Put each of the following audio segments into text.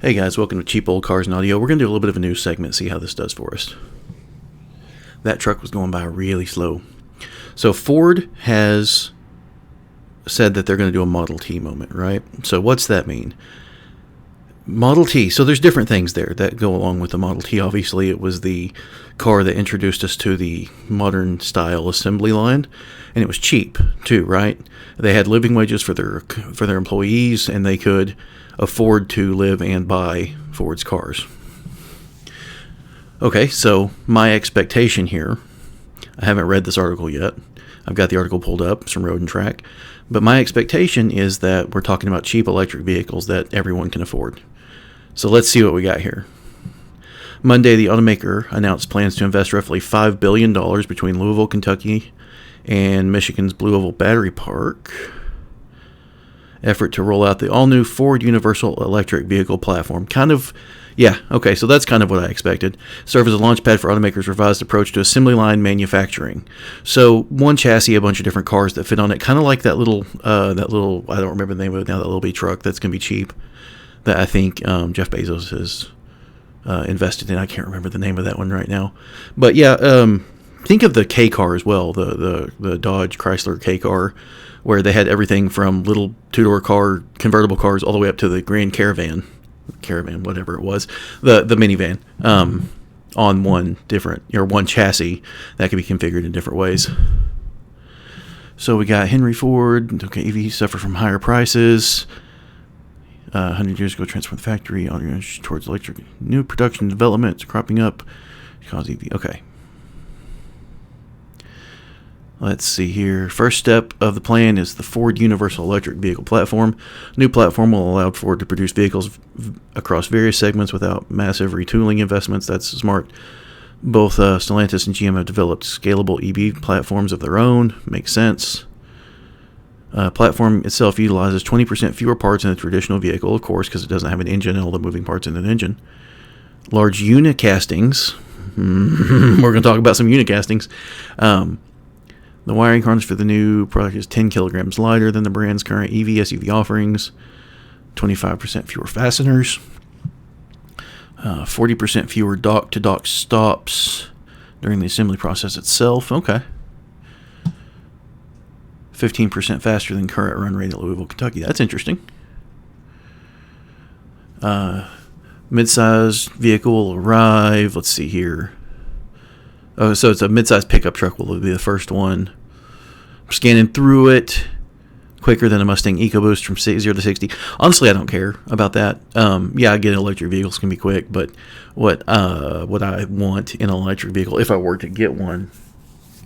Hey guys, welcome to Cheap Old Cars and Audio. We're going to do a little bit of a news segment, see how this does for us. That truck was going by really slow. So Ford has said that they're going to do a Model T moment, right? So what's that mean? Model T. So there's different things there that go along with the Model T. Obviously, it was the car that introduced us to the modern style assembly line, and it was cheap too, right? They had living wages for their employees, and they could afford to live and buy Ford's cars. Okay, so my expectation here, I haven't read this article yet. I've got the article pulled up, it's from Road and Track, but my expectation is that we're talking about cheap electric vehicles that everyone can afford. So let's see what we got here. Monday, the automaker announced plans to invest roughly $5 billion between Louisville, Kentucky, and Michigan's Blue Oval Battery Park. Effort to roll out the all-new Ford Universal Electric Vehicle platform. So that's kind of what I expected. Serve as a launchpad for automakers' revised approach to assembly line manufacturing. So one chassis, a bunch of different cars that fit on it, kind of like that little, I don't remember the name of it now, that little bitty truck that's going to be cheap, that I think Jeff Bezos has invested in. I can't remember the name of that one right now. But yeah, think of the K car as well, the Dodge Chrysler K car, where they had everything from little two-door car, convertible cars, all the way up to the Grand Caravan, whatever it was, the minivan, on one chassis that could be configured in different ways. So we got Henry Ford. Okay, EV suffer from higher prices. 100 years ago, transformed the factory towards electric. New production developments cropping up. Cause EV. Okay. Let's see here. First step of the plan is the Ford Universal Electric Vehicle Platform. New platform will allow Ford to produce vehicles across various segments without massive retooling investments. That's smart. Both Stellantis and GM have developed scalable EV platforms of their own. Makes sense. Platform itself utilizes 20% fewer parts than a traditional vehicle, of course, because it doesn't have an engine and all the moving parts in an engine. Large unicastings. We're going to talk about some unicastings. The wiring harness for the new product is 10 kilograms lighter than the brand's current EV SUV offerings. 25% fewer fasteners. 40% fewer dock-to-dock stops during the assembly process itself. Okay. 15% faster than current run rate at Louisville, Kentucky. That's interesting. Mid-size vehicle will arrive. Let's see here. Oh, so it's a mid-size pickup truck will be the first one. I'm scanning through it. Quicker than a Mustang EcoBoost from 0 to 60. Honestly, I don't care about that. I get electric vehicles can be quick, but what I want in an electric vehicle, if I were to get one,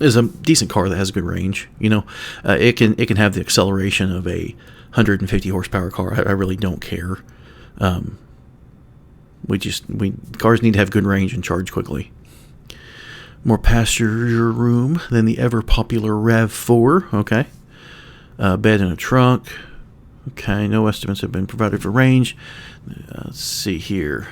is a decent car that has good range. It can have the acceleration of a 150 horsepower car. I really don't care. Cars need to have good range and charge quickly. More passenger room than the ever popular RAV4. Okay. Bed in a trunk. Okay. No estimates have been provided for range. Let's see here.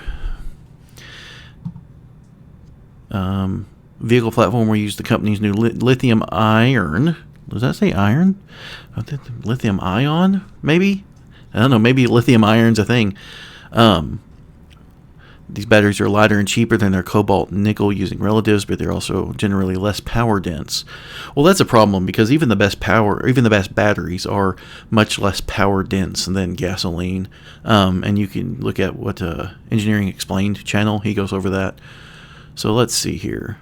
Vehicle platform will use the company's new lithium iron. Does that say iron? Lithium ion? Maybe? I don't know. Maybe lithium iron's a thing. These batteries are lighter and cheaper than their cobalt and nickel using relatives, but they're also generally less power dense. Well, that's a problem because even the best batteries are much less power dense than gasoline. And you can look at what Engineering Explained channel, he goes over that. So let's see here.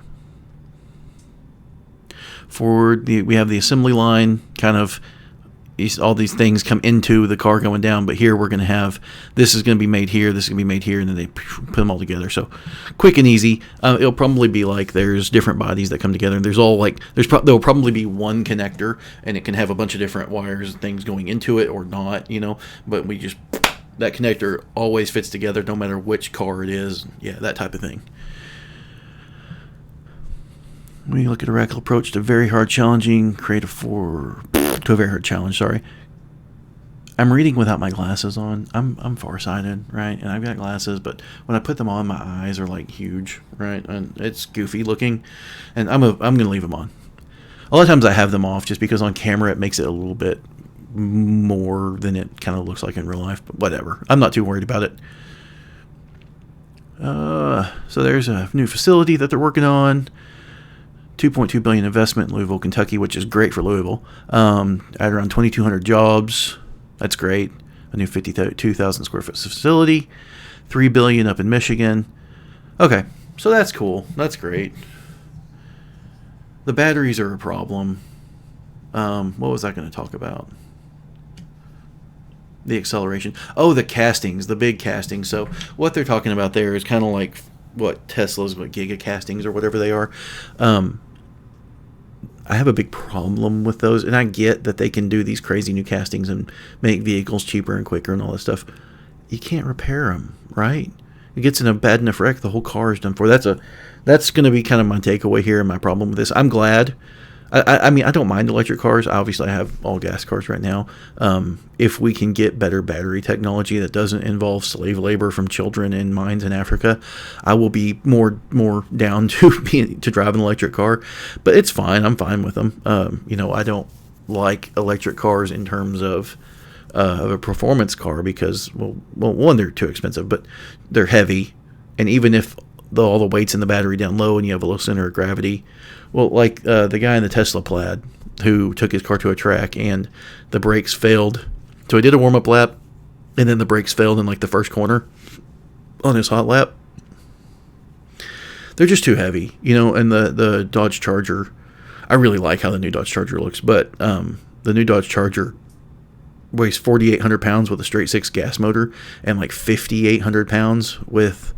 We have the assembly line kind of. All these things come into the car going down, but here we're going to have this is going to be made here, this is going to be made here, and then they put them all together. So quick and easy. It'll probably be like there's different bodies that come together, and there'll probably be one connector, and it can have a bunch of different wires and things going into it or not, But that connector always fits together no matter which car it is. Yeah, that type of thing. We look at a radical approach to a very hard challenge, sorry. I'm reading without my glasses on. I'm farsighted, right? And I've got glasses, but when I put them on, my eyes are like huge, right? And it's goofy looking, and I'm gonna leave them on. A lot of times I have them off just because on camera it makes it a little bit more than it kind of looks like in real life, but whatever. I'm not too worried about it. So there's a new facility that they're working on. $2.2 billion investment in Louisville, Kentucky, which is great for Louisville. At around 2,200 jobs. That's great. A new 52,000 square foot facility. $3 billion up in Michigan. Okay, so that's cool. That's great. The batteries are a problem. What was I going to talk about? The acceleration. Oh, the castings, the big castings. So what they're talking about there is kind of like what Tesla's, what giga castings or whatever they are. I have a big problem with those, and I get that they can do these crazy new castings and make vehicles cheaper and quicker and all that stuff. You can't repair them, right? It gets in a bad enough wreck, the whole car is done for. That's going to be kind of my takeaway here and my problem with this. I'm glad. I mean, I don't mind electric cars. Obviously, I have all gas cars right now. If we can get better battery technology that doesn't involve slave labor from children in mines in Africa, I will be more down to drive an electric car. But it's fine. I'm fine with them. I don't like electric cars in terms of a performance car because, well, one, they're too expensive, but they're heavy, and even if all the weight's in the battery down low and you have a low center of gravity. Well, like the guy in the Tesla Plaid who took his car to a track and the brakes failed. So he did a warm-up lap and then the brakes failed in like the first corner on his hot lap. They're just too heavy, and the Dodge Charger, I really like how the new Dodge Charger looks, but the new Dodge Charger weighs 4,800 pounds with a straight six gas motor and like 5,800 pounds with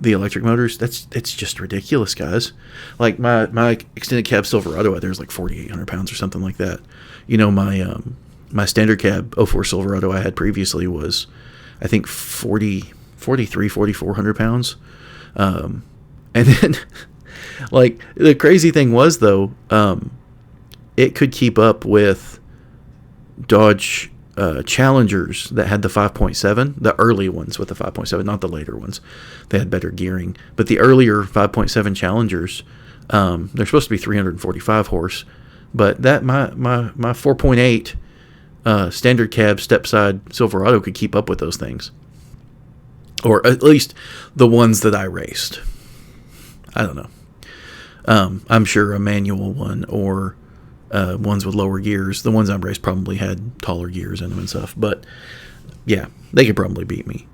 the electric motors. It's just ridiculous, guys. Like my extended cab Silverado out there is like 4,800 pounds or something like that. My standard cab 04 Silverado I had previously was, I think, 4,400 pounds. And then like the crazy thing was though, it could keep up with Dodge Challengers that had the 5.7, the early ones with the 5.7, not the later ones. They had better gearing, but the earlier 5.7 Challengers, they're supposed to be 345 horse, but that my 4.8 standard cab step-side Silverado could keep up with those things, or at least the ones that I raced. I don't know. I'm sure a manual one or ones with lower gears. The ones I raced probably had taller gears in them and stuff. But yeah, they could probably beat me.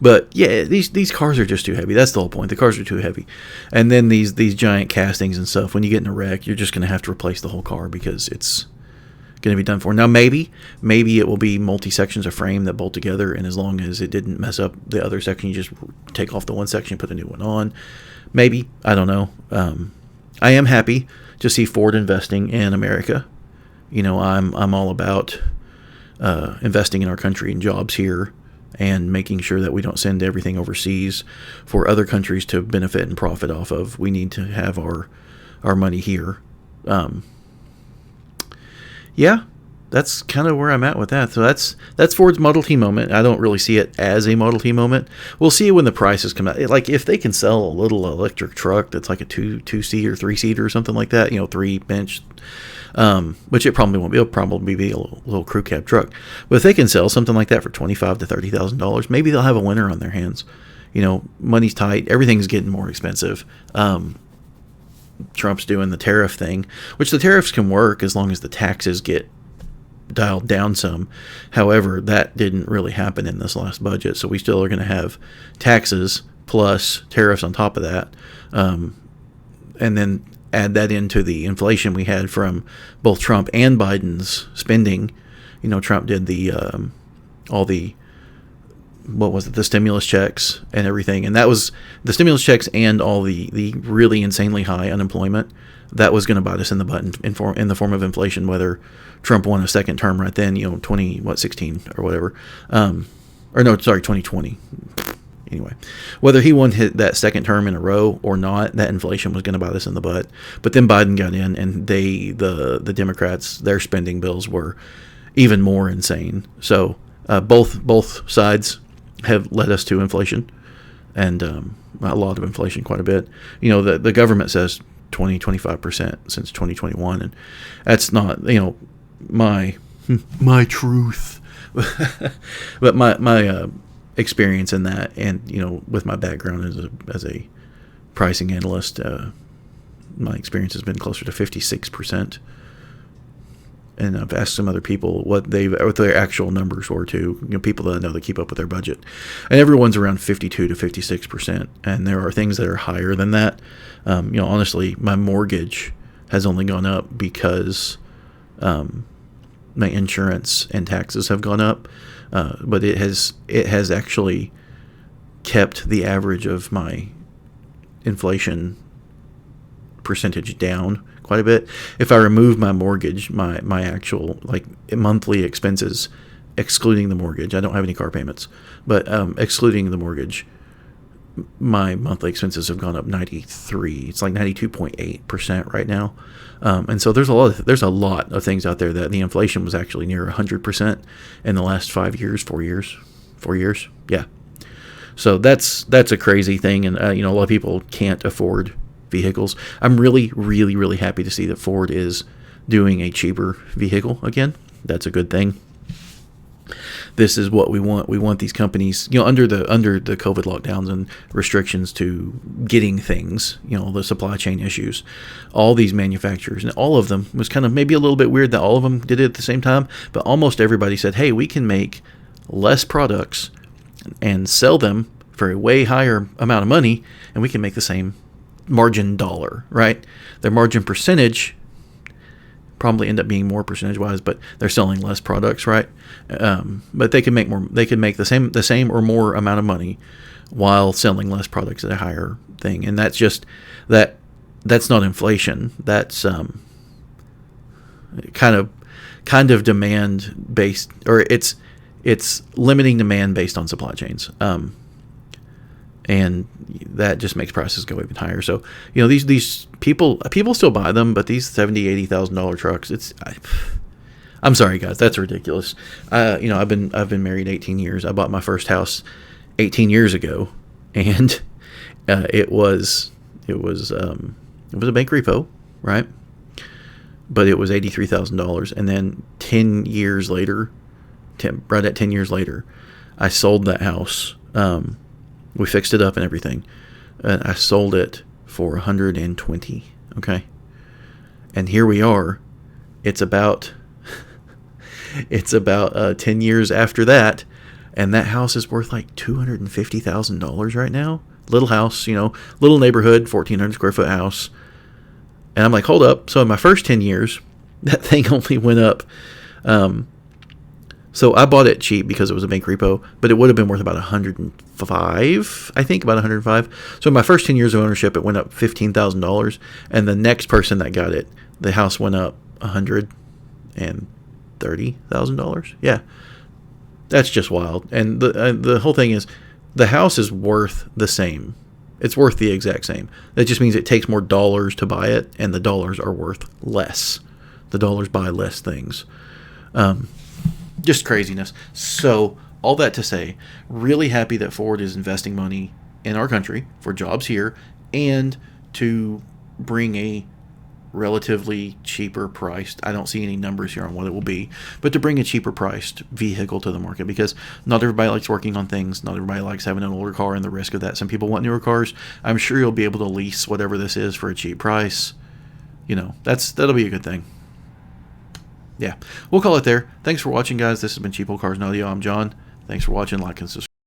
But yeah, these cars are just too heavy. That's the whole point. The cars are too heavy. And then these giant castings and stuff, when you get in a wreck, you're just going to have to replace the whole car because it's going to be done for. Now, maybe it will be multi-sections of frame that bolt together, and as long as it didn't mess up the other section, you just take off the one section and put a new one on. Maybe. I don't know. I am happy to see Ford investing in America. I'm all about investing in our country and jobs here and making sure that we don't send everything overseas for other countries to benefit and profit off of. We need to have our money here. Yeah, that's kind of where I'm at with that. So that's Ford's Model T moment. I don't really see it as a Model T moment. We'll see it when the prices come out. Like if they can sell a little electric truck that's like a two-seat or three-seater or something like that, 3-bench, which it probably won't be. It'll probably be a little crew cab truck. But if they can sell something like that for $25,000 to $30,000, maybe they'll have a winner on their hands. Money's tight. Everything's getting more expensive. Trump's doing the tariff thing, which the tariffs can work as long as the taxes get dialed down some. However, that didn't really happen in this last budget, so we still are going to have taxes plus tariffs on top of that, and then add that into the inflation we had from both Trump and Biden's spending. Trump did the all the the stimulus checks and everything, and that was the stimulus checks and all the really insanely high unemployment that was going to bite us in the butt in the form of inflation, whether Trump won a second term right then, 16 or whatever, 2020. Anyway, whether he won that second term in a row or not, that inflation was going to bite us in the butt. But then Biden got in, and the Democrats, their spending bills were even more insane. So both sides have led us to inflation, and a lot of inflation, quite a bit. The government says 20-25% since 2021, and that's not my truth. But my experience in that, and with my background as a pricing analyst, my experience has been closer to 56%. And I've asked some other people what their actual numbers were too. People that I know that keep up with their budget, and everyone's around 52 to 56%. And there are things that are higher than that. Honestly, my mortgage has only gone up because my insurance and taxes have gone up, but it has actually kept the average of my inflation percentage down quite a bit. If I remove my mortgage, my actual monthly expenses, excluding the mortgage, I don't have any car payments, but excluding the mortgage, my monthly expenses have gone up 93. It's like 92.8% right now. And so there's a lot of things out there that the inflation was actually near 100% in the last 4 years. Yeah. So that's a crazy thing. And, a lot of people can't afford vehicles. I'm really, really, really happy to see that Ford is doing a cheaper vehicle again. That's a good thing. This is what we want. We want these companies, under the COVID lockdowns and restrictions to getting things, the supply chain issues, all these manufacturers, and all of them was kind of maybe a little bit weird that all of them did it at the same time, but almost everybody said, hey, we can make less products and sell them for a way higher amount of money, and we can make the same margin dollar, right? Their margin percentage probably end up being more percentage-wise, but they're selling less products, right? But they can make more. They can make the same or more amount of money while selling less products at a higher thing, and that's just that. That's not inflation. That's kind of demand based, or it's limiting demand based on supply chains. And that just makes prices go even higher. So, these people still buy them, but these $70,000-$80,000 trucks, I'm sorry guys, that's ridiculous. I've been married 18 years. I bought my first house 18 years ago, and it was a bank repo, right? But it was $83,000, and then 10 years later, right at 10 years later, I sold that house. We fixed it up and everything. And I sold it for $120. Okay. And here we are. It's about 10 years after that. And that house is worth like $250,000 right now. Little house, little neighborhood, 1,400 square foot house. And I'm like, hold up. So in my first 10 years, that thing only went up. So I bought it cheap because it was a bank repo, but it would have been worth about 105, I think, about 105. So in my first 10 years of ownership, it went up $15,000, and the next person that got it, the house went up $130,000. Yeah, that's just wild. And the whole thing is, the house is worth the same. It's worth the exact same. That just means it takes more dollars to buy it, and the dollars are worth less. The dollars buy less things. Just craziness. So all that to say, really happy that Ford is investing money in our country for jobs here and to bring a relatively cheaper priced, I don't see any numbers here on what it will be, but to bring a cheaper priced vehicle to the market, because not everybody likes working on things. Not everybody likes having an older car and the risk of that. Some people want newer cars. I'm sure you'll be able to lease whatever this is for a cheap price. That'll be a good thing. Yeah, we'll call it there. Thanks for watching, guys. This has been Cheap Old Cars and Audio. I'm John. Thanks for watching. Like and subscribe.